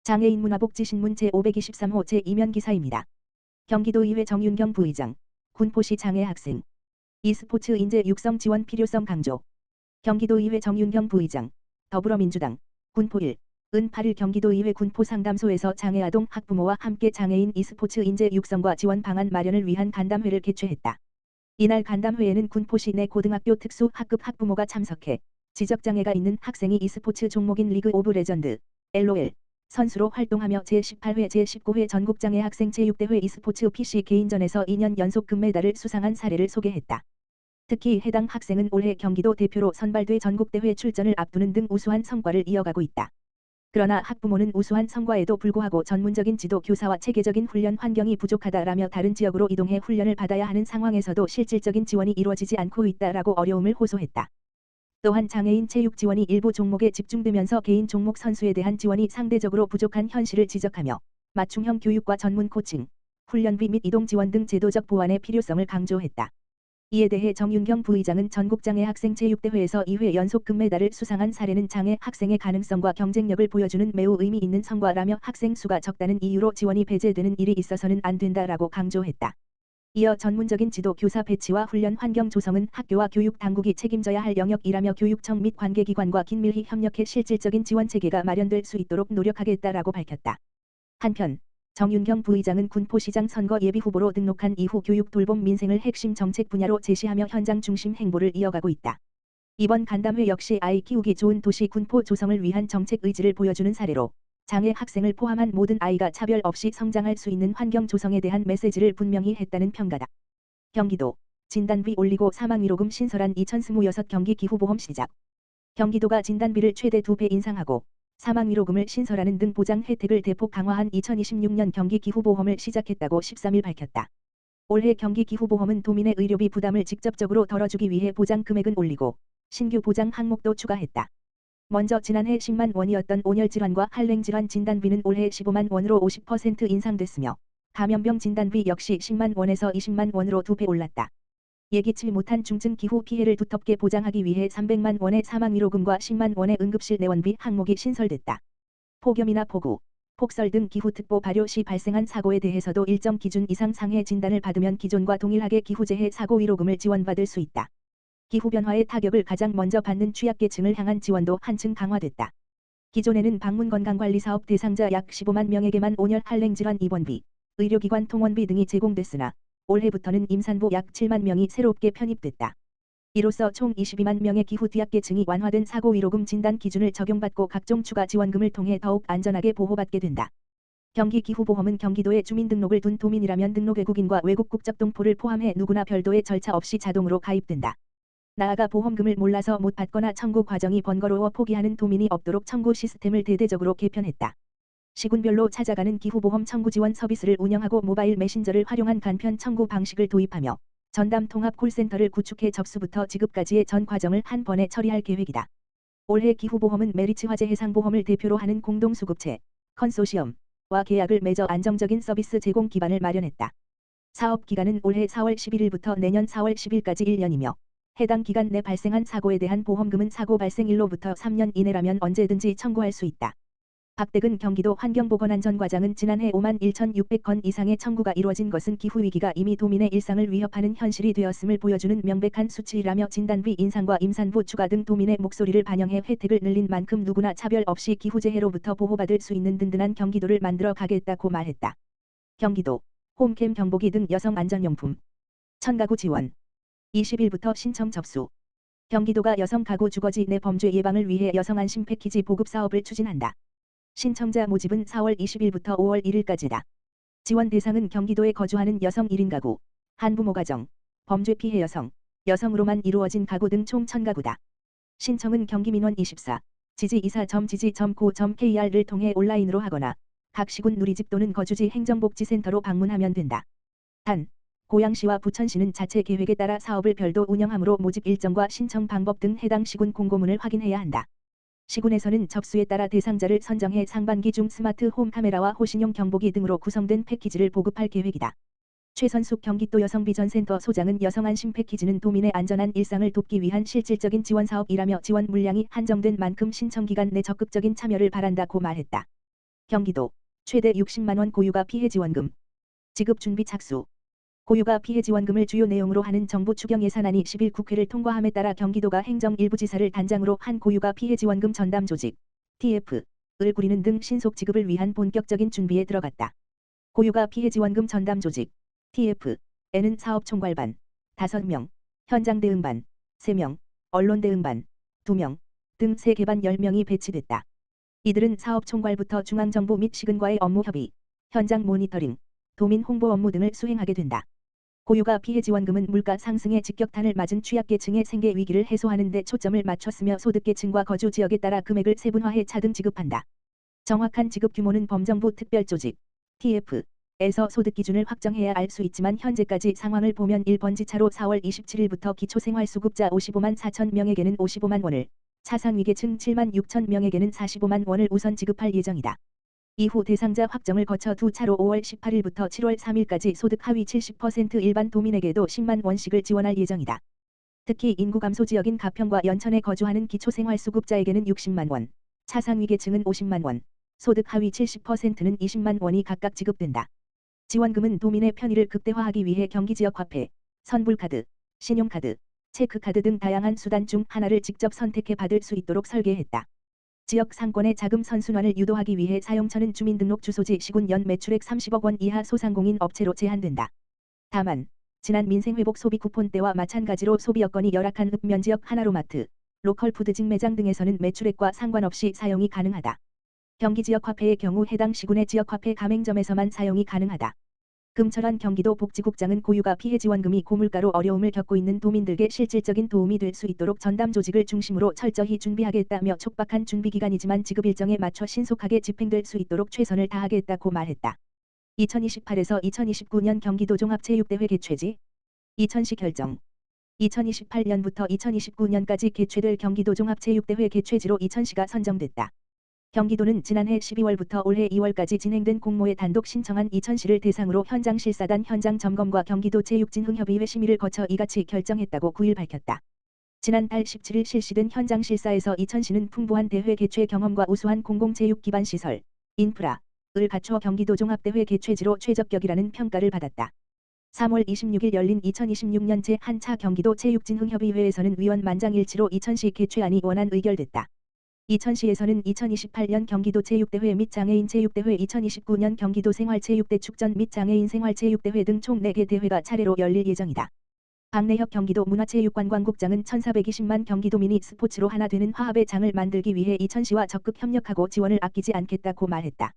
장애인 문화복지신문 제523호 제2면 기사입니다. 경기도의회 정윤경 부의장, 군포시 장애 학생, e스포츠 인재 육성 지원 필요성 강조. 경기도의회 정윤경 부의장, 더불어민주당, 군포 1, 은 8일 경기도의회 군포 상담소에서 장애아동 학부모와 함께 장애인 e스포츠 인재 육성과 지원 방안 마련을 위한 간담회를 개최했다. 이날 간담회에는 군포시 내 고등학교 특수 학급 학부모가 참석해 지적장애가 있는 학생이 e스포츠 종목인 리그 오브 레전드, LOL, 선수로 활동하며 제18회 제19회 전국장애 학생 제6대회 e스포츠 PC 개인전에서 2년 연속 금메달을 수상한 사례를 소개했다. 특히 해당 학생은 올해 경기도 대표로 선발돼 전국대회 출전을 앞두는 등 우수한 성과를 이어가고 있다. 그러나 학부모는 우수한 성과에도 불구하고 전문적인 지도 교사와 체계적인 훈련 환경이 부족하다라며 다른 지역으로 이동해 훈련을 받아야 하는 상황에서도 실질적인 지원이 이루어지지 않고 있다라고 어려움을 호소했다. 또한 장애인 체육 지원이 일부 종목에 집중되면서 개인 종목 선수에 대한 지원이 상대적으로 부족한 현실을 지적하며 맞춤형 교육과 전문 코칭, 훈련비 및 이동 지원 등 제도적 보완의 필요성을 강조했다. 이에 대해 정윤경 부의장은 전국장애 학생 제6대회에서 2회 연속 금메달을 수상한 사례는 장애 학생의 가능성과 경쟁력을 보여주는 매우 의미 있는 성과라며 학생 수가 적다는 이유로 지원이 배제되는 일이 있어서는 안 된다라고 강조했다. 이어 전문적인 지도 교사 배치와 훈련 환경 조성은 학교와 교육 당국이 책임져야 할 영역이라며 교육청 및 관계기관과 긴밀히 협력해 실질적인 지원 체계가 마련될 수 있도록 노력하겠다라고 밝혔다. 한편 정윤경 부의장은 군포시장 선거 예비 후보로 등록한 이후 교육 돌봄 민생을 핵심 정책 분야로 제시하며 현장 중심 행보를 이어가고 있다. 이번 간담회 역시 아이 키우기 좋은 도시 군포 조성을 위한 정책 의지를 보여주는 사례로 장애 학생을 포함한 모든 아이가 차별 없이 성장할 수 있는 환경 조성에 대한 메시지를 분명히 했다는 평가다. 경기도 진단비 올리고 사망위로금 신설한 2026 경기 기후보험 시작. 경기도가 진단비를 최대 2배 인상하고 사망위로금을 신설하는 등 보장 혜택을 대폭 강화한 2026년 경기 기후보험을 시작했다고 13일 밝혔다. 올해 경기 기후보험은 도민의 의료비 부담을 직접적으로 덜어주기 위해 보장 금액은 올리고 신규 보장 항목도 추가했다. 먼저 지난해 10만 원이었던 온열질환과 한랭질환 진단비는 올해 15만 원으로 50% 인상됐으며 감염병 진단비 역시 10만 원에서 20만 원으로 2배 올랐다. 예기치 못한 중증 기후 피해를 두텁게 보장하기 위해 300만 원의 사망위로금과 10만 원의 응급실 내원비 항목이 신설됐다. 폭염이나 폭우, 폭설 등 기후특보 발효 시 발생한 사고에 대해서도 일정 기준 이상 상해 진단을 받으면 기존과 동일하게 기후재해 사고위로금을 지원받을 수 있다. 기후변화의 타격을 가장 먼저 받는 취약계층을 향한 지원도 한층 강화됐다. 기존에는 방문건강관리사업 대상자 약 15만 명에게만 온열 한랭질환 입원비, 의료기관 통원비 등이 제공됐으나 올해부터는 임산부 약 7만 명이 새롭게 편입됐다. 이로써 총 22만 명의 기후 취약계층이 완화된 사고위로금 진단 기준을 적용받고 각종 추가 지원금을 통해 더욱 안전하게 보호받게 된다. 경기기후보험은 경기도에 주민등록을 둔 도민이라면 등록 외국인과 외국 국적 동포를 포함해 누구나 별도의 절차 없이 자동으로 가입된다. 나아가 보험금을 몰라서 못 받거나 청구 과정이 번거로워 포기하는 도민이 없도록 청구 시스템을 대대적으로 개편했다. 시군별로 찾아가는 기후보험 청구 지원 서비스를 운영하고 모바일 메신저를 활용한 간편 청구 방식을 도입하며 전담 통합 콜센터를 구축해 접수부터 지급까지의 전 과정을 한 번에 처리할 계획이다. 올해 기후보험은 메리츠 화재해상보험을 대표로 하는 공동수급체, 컨소시엄과 계약을 맺어 안정적인 서비스 제공 기반을 마련했다. 사업 기간은 올해 4월 11일부터 내년 4월 10일까지 1년이며 해당 기간 내 발생한 사고에 대한 보험금은 사고 발생일로부터 3년 이내라면 언제든지 청구할 수 있다. 박대근 경기도 환경보건안전과장은 지난해 5만 1,600건 이상의 청구가 이루어진 것은 기후위기가 이미 도민의 일상을 위협하는 현실이 되었음을 보여주는 명백한 수치라며 진단비 인상과 임산부 추가 등 도민의 목소리를 반영해 혜택을 늘린 만큼 누구나 차별 없이 기후재해로부터 보호받을 수 있는 든든한 경기도를 만들어 가겠다고 말했다. 경기도 홈캠 경보기 등 여성 안전용품 천가구 지원 20일부터 신청 접수. 경기도가 여성 가구 주거지 내 범죄 예방을 위해 여성 안심 패키지 보급 사업을 추진한다. 신청자 모집은 4월 20일부터 5월 1일까지다. 지원 대상은 경기도에 거주하는 여성 1인 가구, 한부모 가정, 범죄 피해 여성, 여성으로만 이루어진 가구 등 총 1000가구다. 신청은 경기민원24, 지지이사.지지.go.kr를 통해 온라인으로 하거나 각 시군 누리집 또는 거주지 행정복지센터로 방문하면 된다. 단, 고양시와 부천시는 자체 계획에 따라 사업을 별도 운영하므로 모집 일정과 신청 방법 등 해당 시군 공고문을 확인해야 한다. 시군에서는 접수에 따라 대상자를 선정해 상반기 중 스마트 홈 카메라와 호신용 경보기 등으로 구성된 패키지를 보급할 계획이다. 최선숙 경기도 여성비전센터 소장은 여성 안심 패키지는 도민의 안전한 일상을 돕기 위한 실질적인 지원 사업이라며 지원 물량이 한정된 만큼 신청 기간 내 적극적인 참여를 바란다고 말했다. 경기도 최대 60만 원 고유가 피해 지원금 지급 준비 착수. 고유가 피해 지원금을 주요 내용으로 하는 정부 추경 예산안이 10일 국회를 통과함에 따라 경기도가 행정일부지사를 단장으로 한 고유가 피해 지원금 전담 조직 TF을 꾸리는 등 신속 지급을 위한 본격적인 준비에 들어갔다. 고유가 피해 지원금 전담 조직 TF에는 사업총괄반 5명, 현장 대응반 3명, 언론 대응반 2명 등 3개 반 10명이 배치됐다. 이들은 사업총괄부터 중앙정부 및 시군과의 업무 협의, 현장 모니터링, 도민 홍보 업무 등을 수행하게 된다. 고유가 피해 지원금은 물가 상승에 직격탄을 맞은 취약계층의 생계 위기를 해소하는 데 초점을 맞췄으며 소득계층과 거주 지역에 따라 금액을 세분화해 차등 지급한다. 정확한 지급 규모는 범정부 특별조직 TF에서 소득 기준을 확정해야 알 수 있지만 현재까지 상황을 보면 1번지차로 4월 27일부터 기초생활수급자 55만 4천 명에게는 55만 원을, 차상위계층 7만 6천 명에게는 45만 원을 우선 지급할 예정이다. 이후 대상자 확정을 거쳐 두 차로 5월 18일부터 7월 3일까지 소득 하위 70% 일반 도민에게도 10만 원씩을 지원할 예정이다. 특히 인구 감소 지역인 가평과 연천에 거주하는 기초생활수급자에게는 60만 원, 차상위계층은 50만 원, 소득 하위 70%는 20만 원이 각각 지급된다. 지원금은 도민의 편의를 극대화하기 위해 경기지역화폐, 선불카드, 신용카드, 체크카드 등 다양한 수단 중 하나를 직접 선택해 받을 수 있도록 설계했다. 지역 상권의 자금 선순환을 유도하기 위해 사용처는 주민등록 주소지 시군 연 매출액 30억 원 이하 소상공인 업체로 제한된다. 다만 지난 민생회복 소비 쿠폰 때와 마찬가지로 소비 여건이 열악한 읍면지역 하나로마트, 로컬푸드직 매장 등에서는 매출액과 상관없이 사용이 가능하다. 경기지역화폐의 경우 해당 시군의 지역화폐 가맹점에서만 사용이 가능하다. 금철환 경기도 복지국장은 고유가 피해 지원금이 고물가로 어려움을 겪고 있는 도민들께 실질적인 도움이 될 수 있도록 전담 조직을 중심으로 철저히 준비하겠다며 촉박한 준비 기간이지만 지급 일정에 맞춰 신속하게 집행될 수 있도록 최선을 다하겠다고 말했다. 2028에서 2029년 경기도 종합체육대회 개최지 2000시 결정. 2028년부터 2029년까지 개최될 경기도 종합체육대회 개최지로 2000시가 선정됐다. 경기도는 지난해 12월부터 올해 2월까지 진행된 공모에 단독 신청한 2000시를 대상으로 현장 실사단 현장 점검과 경기도 체육진흥협의회 심의를 거쳐 이같이 결정했다고 9일 밝혔다. 지난달 17일 실시된 현장 실사에서 2000시는 풍부한 대회 개최 경험과 우수한 공공체육 기반 시설, 인프라를 갖춰 경기도 종합대회 개최지로 최적격이라는 평가를 받았다. 3월 26일 열린 2026년 제1차 경기도 체육진흥협의회에서는 위원 만장일치로 2000시 개최안이 원안 의결됐다. 2000시에서는 2028년 경기도 체육대회 및 장애인 체육대회 2029년 경기도 생활체육대 축전 및 장애인 생활체육대회 등 총 4개 대회가 차례로 열릴 예정이다. 박내혁 경기도 문화체육관광국장은 1420만 경기도민이 스포츠로 하나 되는 화합의 장을 만들기 위해 2000시와 적극 협력하고 지원을 아끼지 않겠다고 말했다.